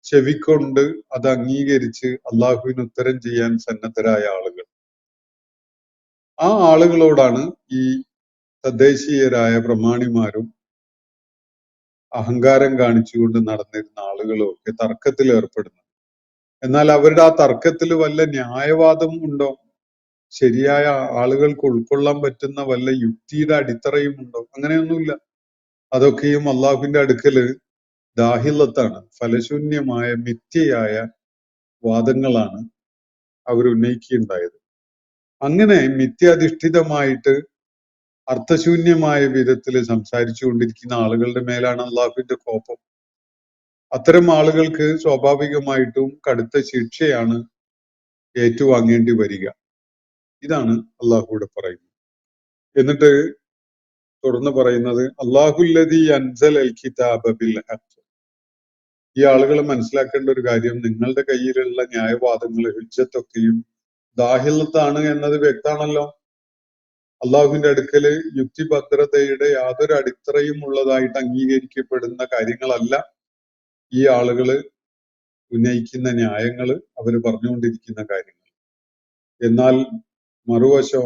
ചെവിക്കൊണ്ട് അത് അംഗീകരിച്ച് അള്ളാഹുവിന് ഉത്തരം ചെയ്യാൻ സന്നദ്ധരായ ആളുകൾ, ആ ആളുകളോടാണ് ഈ തദ്ദേശീയരായ പ്രമാണിമാരും അഹങ്കാരം കാണിച്ചുകൊണ്ട് നടന്നിരുന്ന ആളുകളും ഒക്കെ തർക്കത്തിൽ ഏർപ്പെടുന്നത്. എന്നാൽ അവരുടെ ആ തർക്കത്തിൽ വല്ല ന്യായവാദം ഉണ്ടോ? ശരിയായ ആളുകൾക്ക് ഉൾക്കൊള്ളാൻ പറ്റുന്ന വല്ല യുക്തിയുടെ അടിത്തറയും ഉണ്ടോ? അങ്ങനെയൊന്നുമില്ല. അതൊക്കെയും അള്ളാഹുവിന്റെ അടുക്കല് ദാഹിലത്താണ്, ഫലശൂന്യമായ മിഥ്യയായ വാദങ്ങളാണ് അവർ ഉന്നയിക്കുകയുണ്ടായത്. അങ്ങനെ മിഥ്യാധിഷ്ഠിതമായിട്ട് അർത്ഥശൂന്യമായ വിധത്തിൽ സംസാരിച്ചു കൊണ്ടിരിക്കുന്ന ആളുകളുടെ മേലാണ് അള്ളാഹുവിന്റെ കോപം. അത്തരം ആളുകൾക്ക് സ്വാഭാവികമായിട്ടും കടുത്ത ശിക്ഷയാണ് ഏറ്റുവാങ്ങേണ്ടി വരിക. ഇതാണ് അള്ളാഹു ഇവിടെ പറയുന്നത്. എന്നിട്ട് തുടർന്ന് പറയുന്നത് അല്ലാഹുല്ലദീ അൻസലൽ കിതാബ ബിൽ ഹഖ്. ഈ ആളുകൾ മനസ്സിലാക്കേണ്ട ഒരു കാര്യം, നിങ്ങളുടെ കയ്യിലുള്ള ന്യായവാദങ്ങൾ, ഹുജ്ജത്തൊക്കെയും ദാഹിലത്താണ് എന്നത് വ്യക്തമാണല്ലോ. അള്ളാഹുവിന്റെ അടുക്കല് യുക്തിഭദ്രതയുടെ യാതൊരു അടിത്തറയും ഉള്ളതായിട്ട് അംഗീകരിക്കപ്പെടുന്ന കാര്യങ്ങളല്ല ഈ ആളുകള് ഉന്നയിക്കുന്ന ന്യായങ്ങള്, അവര് പറഞ്ഞുകൊണ്ടിരിക്കുന്ന കാര്യങ്ങൾ. എന്നാൽ മറുവശം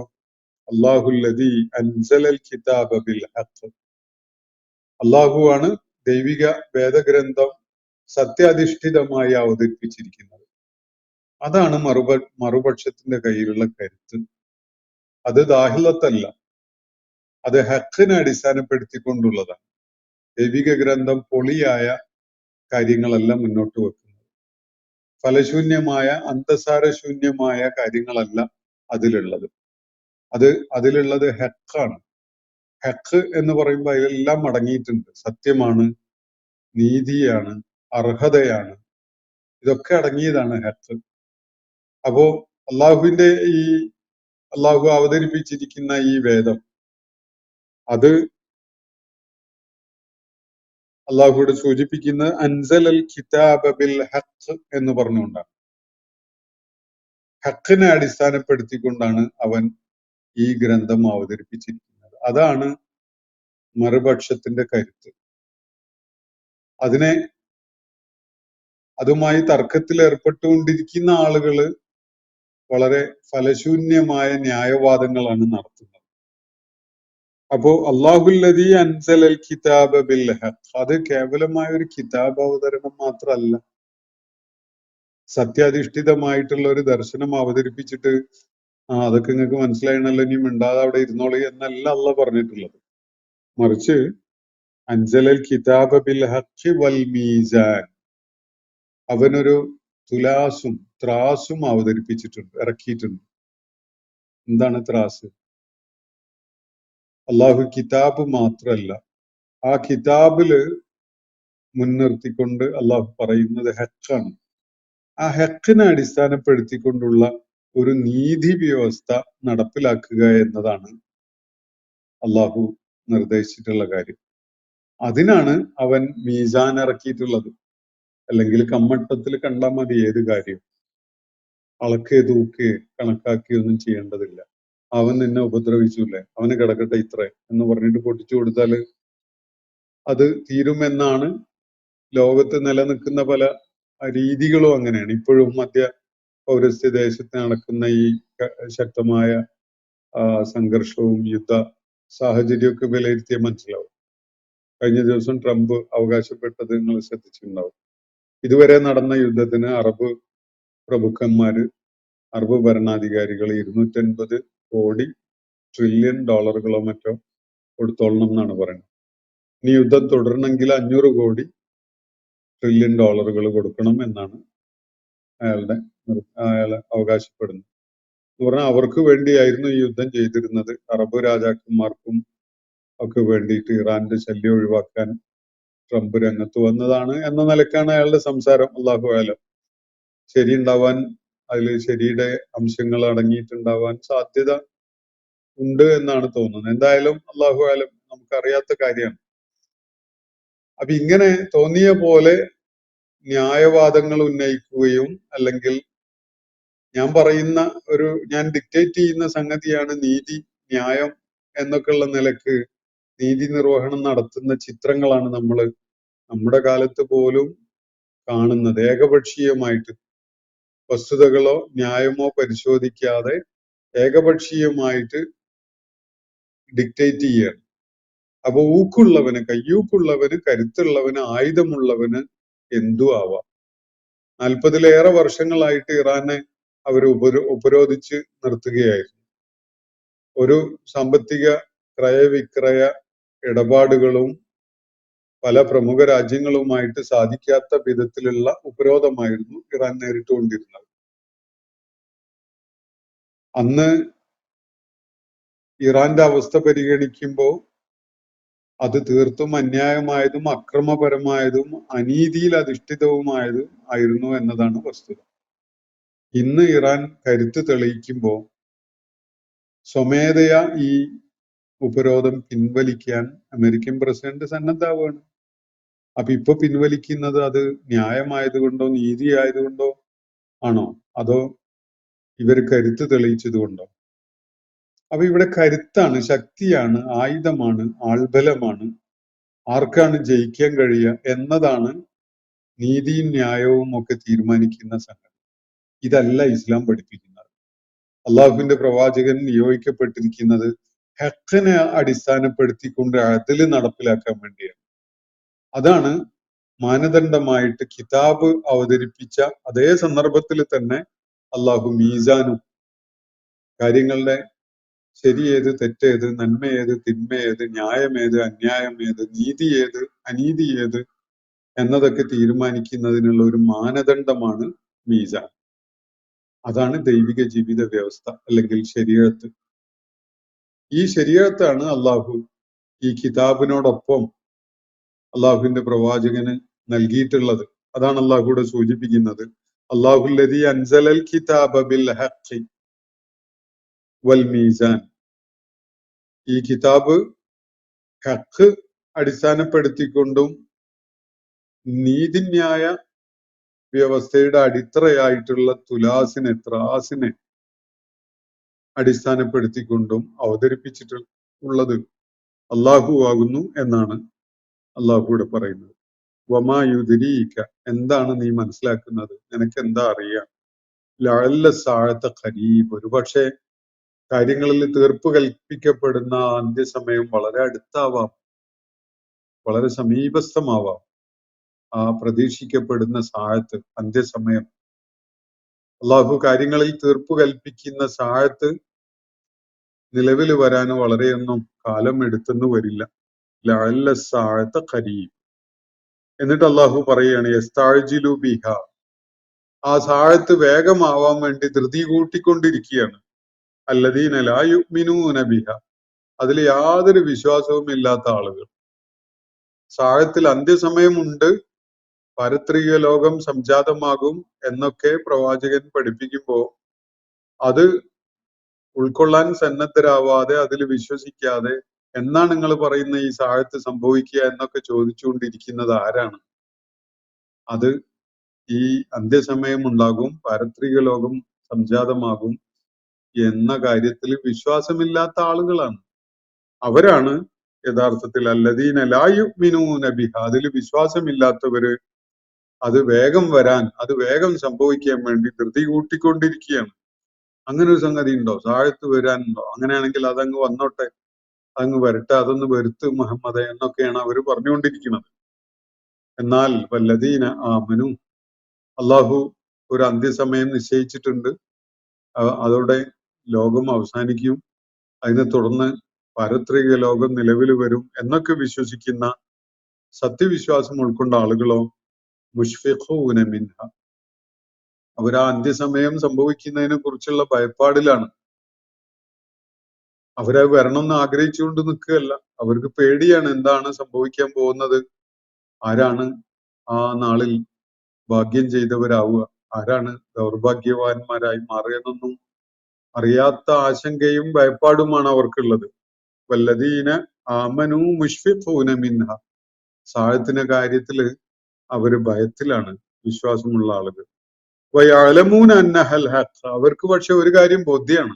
അല്ലാഹുല്ലദീ അൻസലൽ കിതാബ ബിൽ ഹഖ്, അള്ളാഹുവാണ് ദൈവിക വേദഗ്രന്ഥം സത്യാധിഷ്ഠിതമായി അവതരിപ്പിച്ചിരിക്കുന്നത്. അതാണ് മറുപക്ഷത്തിന്റെ കയ്യിലുള്ള കരുത്ത്. അത് ദാഹിലത്തല്ല, അത് ഹഖിനെ അടിസ്ഥാനപ്പെടുത്തിക്കൊണ്ടുള്ളതാണ്. ദൈവിക ഗ്രന്ഥം പൊളിയായ കാര്യങ്ങളല്ല മുന്നോട്ട് വെക്കുന്നത്, ഫലശൂന്യമായ അന്തസാരശൂന്യമായ കാര്യങ്ങളല്ല അതിലുള്ളത്. അതിലുള്ളത് ഹഖാണ്. ഹഖ് എന്ന് പറയുമ്പോൾ അതിലെല്ലാം അടങ്ങിയിട്ടുണ്ട്. സത്യമാണ്, നീതിയാണ്, അർഹതയാണ്, ഇതൊക്കെ അടങ്ങിയതാണ് ഹഖ്. അപ്പോ അള്ളാഹു അവതരിപ്പിച്ചിരിക്കുന്ന ഈ വേദം, അത് അള്ളാഹുവിടെ സൂചിപ്പിക്കുന്ന അൻസലൽ കിതാബ ബിൽ ഹഖ് എന്ന് പറഞ്ഞുകൊണ്ടാണ്. ഹഖിനെ അടിസ്ഥാനപ്പെടുത്തിക്കൊണ്ടാണ് അവൻ ഈ ഗ്രന്ഥം അവതരിപ്പിച്ചിരിക്കുന്നത്. അതാണ് മറുപക്ഷത്തിന്റെ കരുത്ത്. അതുമായി തർക്കത്തിൽ ഏർപ്പെട്ടുകൊണ്ടിരിക്കുന്ന ആളുകള് വളരെ ഫലശൂന്യമായ ന്യായവാദങ്ങളാണ് നടത്തുന്നത്. അപ്പോ അല്ലാഹുല്ലദീ അൻസലൽ കിതാബ ബിൽ ഹഖ്, അത് കേവലമായ ഒരു കിതാബ് അവതരണം മാത്രമല്ല, സത്യാധിഷ്ഠിതമായിട്ടുള്ള ഒരു ദർശനം അവതരിപ്പിച്ചിട്ട് അതൊക്കെ നിങ്ങൾക്ക് മനസ്സിലായണല്ലോ, ഇനി മിണ്ടാതെ അവിടെ ഇരുന്നോളി എന്നല്ല അള്ളാഹ് പറഞ്ഞിട്ടുള്ളത്. മറിച്ച് അൻസലൽ കിതാബ ബിൽ ഹഖ് വൽ മീസാൻ, അവനൊരു തുലാസും ത്രാസും അവതരിപ്പിച്ചിട്ടുണ്ട്, ഇറക്കിയിട്ടുണ്ട്. എന്താണ് ത്രാസ്? അള്ളാഹു കിതാബ് മാത്രല്ല, ആ കിതാബില് മുൻനിർത്തിക്കൊണ്ട് അള്ളാഹു പറയുന്നത് ഹക്കാണ്. ആ ഹക്കിനെ അടിസ്ഥാനപ്പെടുത്തിക്കൊണ്ടുള്ള ഒരു നീതി വ്യവസ്ഥ നടപ്പിലാക്കുക എന്നതാണ് അള്ളാഹു നിർദ്ദേശിച്ചിട്ടുള്ള കാര്യം. അതിനാണ് അവൻ മീസാൻ ഇറക്കിയിട്ടുള്ളത്. അല്ലെങ്കിൽ കമ്മട്ടത്തിൽ കണ്ടാൽ മതി ഏത് കാര്യം, അളക്കേ തൂക്കേ കണക്കാക്കിയൊന്നും ചെയ്യേണ്ടതില്ല. അവൻ നിന്നെ ഉപദ്രവിച്ചില്ലേ, അവന് കിടക്കട്ടെ ഇത്ര എന്ന് പറഞ്ഞിട്ട് പൊട്ടിച്ചു കൊടുത്താല് അത് തീരുമെന്നാണ് ലോകത്ത് നിലനിൽക്കുന്ന പല രീതികളും അങ്ങനെയാണ്. ഇപ്പോഴും മധ്യ പൗരസ്ത്യ ദേശത്ത് നടക്കുന്ന ഈ ശക്തമായ സംഘർഷവും യുദ്ധ സാഹചര്യമൊക്കെ വിലയിരുത്തിയാൽ മനസ്സിലാവും. കഴിഞ്ഞ ദിവസം ട്രംപ് അവകാശപ്പെട്ടത് നിങ്ങൾ ശ്രദ്ധിച്ചിട്ടുണ്ടാവും. ഇതുവരെ നടന്ന യുദ്ധത്തിന് അറബ് പ്രഭുക്കന്മാര്, അറബ് ഭരണാധികാരികൾ 250 കോടി ട്രില്യൺ ഡോളറുകളോ മറ്റോ കൊടുത്തോളണം എന്നാണ് പറയുന്നത്. ഇനി യുദ്ധം തുടരണമെങ്കിൽ 500 കോടി ട്രില്യൺ ഡോളറുകൾ കൊടുക്കണം എന്നാണ് അയാൾ അവകാശപ്പെടുന്നത്. എന്ന് പറഞ്ഞാൽ അവർക്ക് വേണ്ടിയായിരുന്നു ഈ യുദ്ധം ചെയ്തിരുന്നത്. അറബ് രാജാക്കന്മാർക്കും ഒക്കെ വേണ്ടിയിട്ട് ഇറാന്റെ ശല്യം ഒഴിവാക്കാൻ ട്രംപ് രംഗത്ത് വന്നതാണ് എന്ന നിലക്കാണ് അയാളുടെ സംസാരം. അല്ലാഹു ആലം, ശരി ഉണ്ടാവാൻ, അതിൽ ശരിയുടെ അംശങ്ങൾ അടങ്ങിയിട്ടുണ്ടാവാൻ സാധ്യത ഉണ്ട് എന്നാണ് തോന്നുന്നത്. എന്തായാലും അല്ലാഹു ആലം, നമുക്കറിയാത്ത കാര്യമാണ്. അപ്പൊ ഇങ്ങനെ തോന്നിയ പോലെ ന്യായവാദങ്ങൾ ഉന്നയിക്കുകയും, അല്ലെങ്കിൽ ഞാൻ ഡിക്റ്റേറ്റ് ചെയ്യുന്ന സംഗതിയാണ് നീതി, ന്യായം എന്നൊക്കെയുള്ള നിലക്ക് നീതി നിർവഹണം നടത്തുന്ന ചിത്രങ്ങളാണ് നമ്മുടെ കാലത്ത് പോലും കാണുന്നത്. ഏകപക്ഷീയമായിട്ട് വസ്തുതകളോ ന്യായമോ പരിശോധിക്കാതെ ഏകപക്ഷീയമായിട്ട് ഡിക്റ്റേറ്റ് ചെയ്യാണ്. അപ്പൊ ഊക്കുള്ളവന്, കയ്യൂക്കുള്ളവന്, കരുത്തുള്ളവന്, ആയുധമുള്ളവന് എന്തു ആവാം. 40-ലേറെ വർഷങ്ങളായിട്ട് ഇറാനെ അവർ ഉപരോധിച്ച് നിർത്തുകയായിരുന്നു. ഒരു സാമ്പത്തിക ക്രയവിക്രയ ഇടപാടുകളും പല പ്രമുഖ രാജ്യങ്ങളുമായിട്ട് സാധിക്കാത്ത വിധത്തിലുള്ള ഉപരോധമായിരുന്നു ഇറാൻ നേരിട്ടുകൊണ്ടിരുന്നത്. അന്ന് ഇറാന്റെ അവസ്ഥ പരിഗണിക്കുമ്പോൾ അത് തീർത്തും അന്യായമായതും അക്രമപരമായതും അനീതിയിൽ അധിഷ്ഠിതവുമായതും ആയിരുന്നു എന്നതാണ് വസ്തുത. ഇന്ന് ഇറാൻ കരുത്ത് തെളിയിക്കുമ്പോൾ സ്വമേധയാ ഈ ഉപരോധം പിൻവലിക്കാൻ അമേരിക്കൻ പ്രസിഡന്റ് സന്നദ്ധാവുകയാണ്. അപ്പൊ ഇപ്പൊ പിൻവലിക്കുന്നത് അത് ന്യായമായതുകൊണ്ടോ നീതി ആയതുകൊണ്ടോ ആണോ, അതോ ഇവർ കരുത്ത് തെളിയിച്ചത് കൊണ്ടോ? അപ്പൊ ഇവിടെ കരുത്താണ്, ശക്തിയാണ്, ആയുധമാണ്, ആൾബലമാണ്, ആർക്കാണ് ജയിക്കാൻ കഴിയുക എന്നതാണ് നീതിയും ന്യായവും ഒക്കെ തീരുമാനിക്കുന്ന സംഗതി. ഇതല്ല ഇസ്ലാം പഠിപ്പിക്കുന്നത്. അള്ളാഹുവിന്റെ പ്രവാചകൻ നിയോഗിക്കപ്പെട്ടിരിക്കുന്നത് ഹഖിനെ അടിസ്ഥാനപ്പെടുത്തിക്കൊണ്ട് അതിൽ നടപ്പിലാക്കാൻ വേണ്ടിയാണ്. അതാണ് മാനദണ്ഡമായിട്ട് കിതാബ് അവതരിപ്പിച്ച അതേ സന്ദർഭത്തിൽ തന്നെ അള്ളാഹു മീസാനും, കാര്യങ്ങളുടെ ശരിയേത് തെറ്റേത്, നന്മയേത് തിന്മയേത്, ന്യായമേത് അന്യായമേത്, നീതി ഏത് അനീതി ഏത് എന്നതൊക്കെ തീരുമാനിക്കുന്നതിനുള്ള ഒരു മാനദണ്ഡമാണ് മീസാൻ. അതാണ് ദൈവിക ജീവിത വ്യവസ്ഥ, അല്ലെങ്കിൽ ശരീഅത്ത്. ഈ ശരീഅത്താണ് അള്ളാഹു ഈ കിതാബിനോടൊപ്പം അള്ളാഹുവിന്റെ പ്രവാചകന് നൽകിയിട്ടുള്ളത്. അതാണ് അള്ളാഹുവിടെ സൂചിപ്പിക്കുന്നത്. അല്ലാഹുല്ലദീ അൻസലൽ കിതാബ ബിൽ ഹഖ് വൽ മീസാൻ. ഈ കിതാബ് ഹഖ് അടിസ്ഥാനപ്പെടുത്തിക്കൊണ്ടും നീതിന്യായ വ്യവസ്ഥയുടെ അടിത്തറയായിട്ടുള്ള തുലാസിനെ, ത്രാസിനെ അടിസ്ഥാനപ്പെടുത്തിക്കൊണ്ടും അവതരിപ്പിച്ചിട്ടുള്ളത് അള്ളാഹു ആകുന്നു എന്നാണ് അള്ളാഹു ഇവിടെ പറയുന്നത്. വമാ യുദ്രീക, എന്താണ് നീ മനസ്സിലാക്കുന്നത്, നിനക്ക് എന്താ അറിയാം, ലഅല്ല സാഅത ഖരീബ്, ഒരുപക്ഷെ കാര്യങ്ങളിൽ തീർപ്പ് കൽപ്പിക്കപ്പെടുന്ന അന്ത്യസമയം വളരെ അടുത്താവാം, വളരെ സമീപസ്ഥമാവാം. ആ പ്രതീക്ഷിക്കപ്പെടുന്ന സാഅത്ത്, അന്ത്യസമയം, അള്ളാഹു കാര്യങ്ങളിൽ തീർപ്പ് കൽപ്പിക്കുന്ന സാഅത്ത് നിലവിൽ വരാൻ വളരെയൊന്നും കാലം എടുത്തെന്ന് വരില്ല. ലഅല്ല സാഅത ഖരീബ്. എന്നിട്ട് അള്ളാഹു പറയുകയാണ് യസ്തഅ്ജിലു ബിഹ, ആ സാഅത്ത് വേഗമാവാൻ വേണ്ടി ധൃതി കൂട്ടിക്കൊണ്ടിരിക്കുകയാണ്. അല്ലദീന ലാ യുഅ്മിനൂന ബിഹ, അതിൽ യാതൊരു വിശ്വാസവും ഇല്ലാത്ത ആളുകൾ. സാഅത്തിൽ അന്ത്യസമയമുണ്ട്, പാരത്രിക ലോകം സംജാതമാകും എന്നൊക്കെ പ്രവാചകൻ പഠിപ്പിക്കുമ്പോൾ അത് ഉൾക്കൊള്ളാൻ സന്നദ്ധരാവാതെ, അതിൽ വിശ്വസിക്കാതെ, എന്നാണ് നിങ്ങൾ പറയുന്ന ഈ സാഅത്ത് സംഭവിക്കുക എന്നൊക്കെ ചോദിച്ചുകൊണ്ടിരിക്കുന്നത് ആരാണ്? അത് ഈ അന്ത്യസമയം ഉണ്ടാകും, പാരത്രിക ലോകം സംജാതമാകും എന്ന കാര്യത്തിൽ വിശ്വാസമില്ലാത്ത ആളുകളാണ്. അവരാണ് യഥാർത്ഥത്തിൽ അല്ലദീന ലാ യുഅ്മിനൂന ബിഹ, അതിൽ വിശ്വാസമില്ലാത്തവര് അത് വേഗം വരാൻ, അത് വേഗം സംഭവിക്കാൻ വേണ്ടി ധൃതി കൂട്ടിക്കൊണ്ടിരിക്കുകയാണ്. അങ്ങനെ ഒരു സംഗതി ഉണ്ടോ? സാഴത്ത് വരാനുണ്ടോ? അങ്ങനെയാണെങ്കിൽ അതങ്ങ് വന്നോട്ടെ, അതങ്ങ് വരട്ടെ, അതൊന്ന് വരുത്ത് മുഹമ്മദ് എന്നൊക്കെയാണ് അവർ പറഞ്ഞുകൊണ്ടിരിക്കുന്നത്. എന്നാൽ വല്ലദീന ആമനു, അള്ളാഹു ഒരു അന്ത്യസമയം നിശ്ചയിച്ചിട്ടുണ്ട്, അതോടെ ലോകം അവസാനിക്കും, അതിനെ തുടർന്ന് പാരത്രിക ലോകം നിലവിൽ വരും എന്നൊക്കെ വിശ്വസിക്കുന്ന സത്യവിശ്വാസം ഉൾക്കൊണ്ട ആളുകളോ മുഷ്ഫിഖൂന മിൻഹ, അവർ ആ അന്ത്യസമയം സംഭവിക്കുന്നതിനെ കുറിച്ചുള്ള ഭയപ്പാടിലാണ്. അവരത് വരണമെന്ന് ആഗ്രഹിച്ചുകൊണ്ട് നിൽക്കുകയല്ല, അവർക്ക് പേടിയാണ് എന്താണ് സംഭവിക്കാൻ പോകുന്നത്, ആരാണ് ആ നാളിൽ ഭാഗ്യം ചെയ്തവരാവുക, ആരാണ് ദൗർഭാഗ്യവാന്മാരായി മാറിയതെന്നൊന്നും അറിയാത്ത ആശങ്കയും ഭയപ്പാടുമാണ് അവർക്കുള്ളത്. വല്ലദീന ആമനു മുഷ്ഫിഖൂന മിൻഹ, സാഴത്തിന്റെ കാര്യത്തില് അവര് ഭയത്തിലാണ്, വിശ്വാസമുള്ള ആളുകൾ. വയഅലമൂന അന്നഹൽ ഹഖ്, അവർക്ക് പക്ഷെ ഒരു കാര്യം ബോധ്യമാണ്,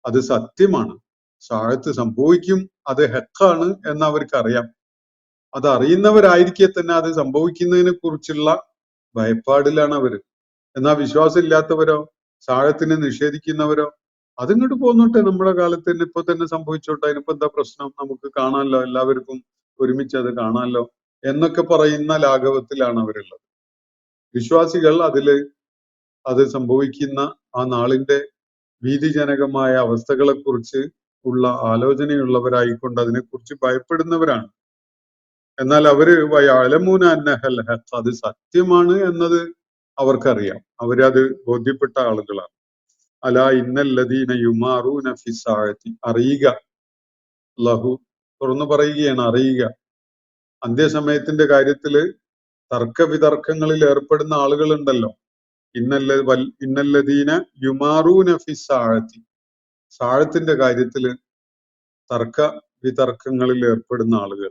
അത് സത്യമാണ്, സാഴത്ത് സംഭവിക്കും, അത് ഹഖാണ് എന്ന് അവർക്കറിയാം. അത് അറിയുന്നവരായിരിക്കെ തന്നെ അത് സംഭവിക്കുന്നതിനെ കുറിച്ചുള്ള ഭയപ്പാടിലാണ് അവര്. എന്നാൽ വിശ്വാസം ഇല്ലാത്തവരോ, സാഴത്തിനെ നിഷേധിക്കുന്നവരോ, അതിങ്ങോട്ട് പോന്നോട്ടെ, നമ്മുടെ കാലത്ത് തന്നെ ഇപ്പൊ തന്നെ സംഭവിച്ചോട്ടെ, അതിനിപ്പോ എന്താ പ്രശ്നം, നമുക്ക് കാണാമല്ലോ, എല്ലാവർക്കും ഒരുമിച്ച് അത് കാണാമല്ലോ എന്നൊക്കെ പറയുന്ന ലാഘവത്തിലാണ് അവരുള്ളത്. വിശ്വാസികൾ അത് സംഭവിക്കുന്ന ആ നാളിന്റെ ഭീതിജനകമായ അവസ്ഥകളെ കുറിച്ച് ഉള്ള ആലോചനയുള്ളവരായിക്കൊണ്ട് അതിനെക്കുറിച്ച് ഭയപ്പെടുന്നവരാണ്. എന്നാൽ അവര് വയഅലമൂന അന്നഹൽ ഹഖ്, അത് സത്യമാണ് എന്നത് അവർക്കറിയാം, അവരത് ബോധ്യപ്പെട്ട ആളുകളാണ്. അലാ ഇന്നല്ലദീന യുമാറൂന ഫിസ്സാഅത്തി, അറിയുക, അല്ലാഹു തുറന്നു പറയുകയാണ്, അറിയുക, അന്ത്യസമയത്തിന്റെ കാര്യത്തില് തർക്കവിതർക്കങ്ങളിൽ ഏർപ്പെടുന്ന ആളുകളുണ്ടല്ലോ, ഇന്നല്ലദീന യുമാറൂന ഫിസ്സാഅത്തി, സാഴത്തിന്റെ കാര്യത്തില് തർക്ക വിതർക്കങ്ങളിൽ ഏർപ്പെടുന്ന ആളുകൾ,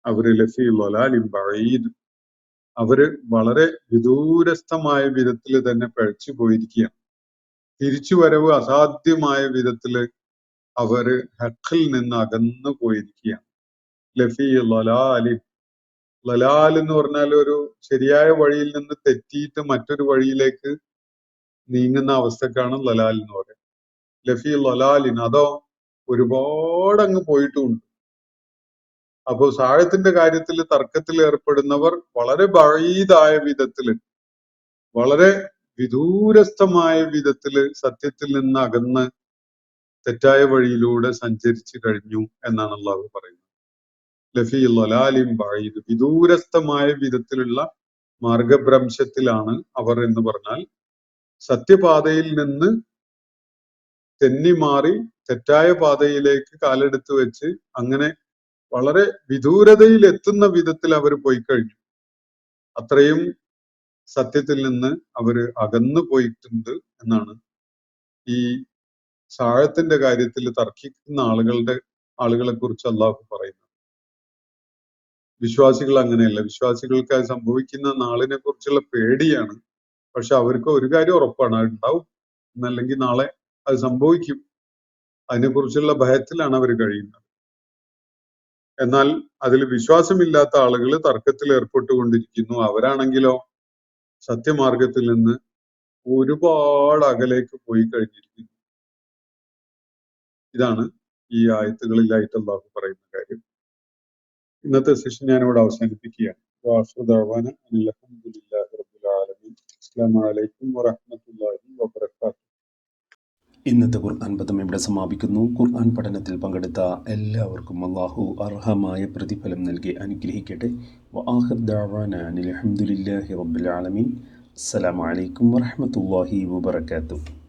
അവര് ലഫീ ളലാലിൻ ബഈദ്, അവര് വളരെ വിദൂരസ്ഥമായ വിധത്തിൽ തന്നെ പഴച്ചു പോയിരിക്കുകയാണ്, തിരിച്ചുവരവ് അസാധ്യമായ വിധത്തില് അവര് ഹഖിൽ നിന്ന് അകന്നു പോയിരിക്കുകയാണ്. ലഫീ ളലാലിൻ, ലലാൽ എന്ന് പറഞ്ഞാൽ ഒരു ശരിയായ വഴിയിൽ നിന്ന് തെറ്റിയിട്ട് മറ്റൊരു വഴിയിലേക്ക് നീങ്ങുന്ന അവസ്ഥക്കാണ് ലലാൽ എന്ന് പറയുന്നത്. ലഫീ ലലാലിൻ, അതോ ഒരുപാട് അങ്ങ് പോയിട്ടുമുണ്ട്. അപ്പോ സാഴത്തിന്റെ കാര്യത്തിൽ തർക്കത്തിൽ ഏർപ്പെടുന്നവർ വളരെ ബഈദായ വിധത്തില്, വളരെ വിദൂരസ്ഥമായ വിധത്തില് സത്യത്തിൽ നിന്ന് അകന്ന് തെറ്റായ വഴിയിലൂടെ സഞ്ചരിച്ചു കഴിഞ്ഞു എന്നാണ് അള്ളാഹു പറയുന്നത്. ലഫീ ലലാലിൻ ബഈദ്, വിദൂരസ്ഥമായ വിധത്തിലുള്ള മാർഗഭ്രംശത്തിലാണ് അവർ എന്ന് പറഞ്ഞാൽ സത്യപാതയിൽ നിന്ന് തെന്നിമാറി തെറ്റായ പാതയിലേക്ക് കാലെടുത്ത് വെച്ച് അങ്ങനെ വളരെ വിദൂരതയിൽ എത്തുന്ന വിധത്തിൽ അവർ പോയി കഴിഞ്ഞു. അത്രയും സത്യത്തിൽ നിന്ന് അവര് അകന്നു പോയിട്ടുണ്ട് എന്നാണ് ഈ സാഴത്തിന്റെ കാര്യത്തിൽ തർക്കിക്കുന്ന ആളുകളെ കുറിച്ച് അള്ളാഹു പറയുന്നത്. വിശ്വാസികൾ അങ്ങനെയല്ല, വിശ്വാസികൾക്ക് അത് സംഭവിക്കുന്ന നാളിനെ കുറിച്ചുള്ള പേടിയാണ്. പക്ഷെ അവർക്ക് ഒരു കാര്യം ഉറപ്പാണ്, അത് ഉണ്ടാവും, എന്നല്ലെങ്കിൽ നാളെ അത് സംഭവിക്കും, അതിനെക്കുറിച്ചുള്ള ഭയത്തിലാണ് അവർ കഴിയുന്നത്. എന്നാൽ അതിൽ വിശ്വാസമില്ലാത്ത ആളുകൾ തർക്കത്തിൽ ഏർപ്പെട്ടുകൊണ്ടിരിക്കുന്നു. അവരാണെങ്കിലോ സത്യമാർഗത്തിൽ നിന്ന് ഒരുപാട് അകലേക്ക് പോയി കഴിഞ്ഞിരിക്കുന്നു. ഇതാണ് ഈ ആയത്തുകളിലായിട്ട് അല്ലാഹു പറയുന്ന കാര്യം. ഇന്നത്തെ സെഷൻ ഞാനിവിടെ അവസാനിപ്പിക്കുകയാണ്. അസ്സലാമു അലൈക്കും വറഹ്മത്തുള്ളാഹി വബറകാതുഹു. ഇന്നത്തെ ഖുർആൻ പദം ഇവിടെ സമാപിക്കുന്നു. ഖുർആൻ പഠനത്തിൽ പങ്കെടുത്ത എല്ലാവർക്കും അല്ലാഹു അർഹമായ പ്രതിഫലം നൽകി അനുഗ്രഹിക്കട്ടെ. വആഖിർ ദഅവാനാ അനിൽ ഹംദുലില്ലാഹി റബ്ബിൽ ആലമീൻ. അസ്സലാമു അലൈക്കും വറഹ്മത്തുള്ളാഹി വബറകാതുഹു.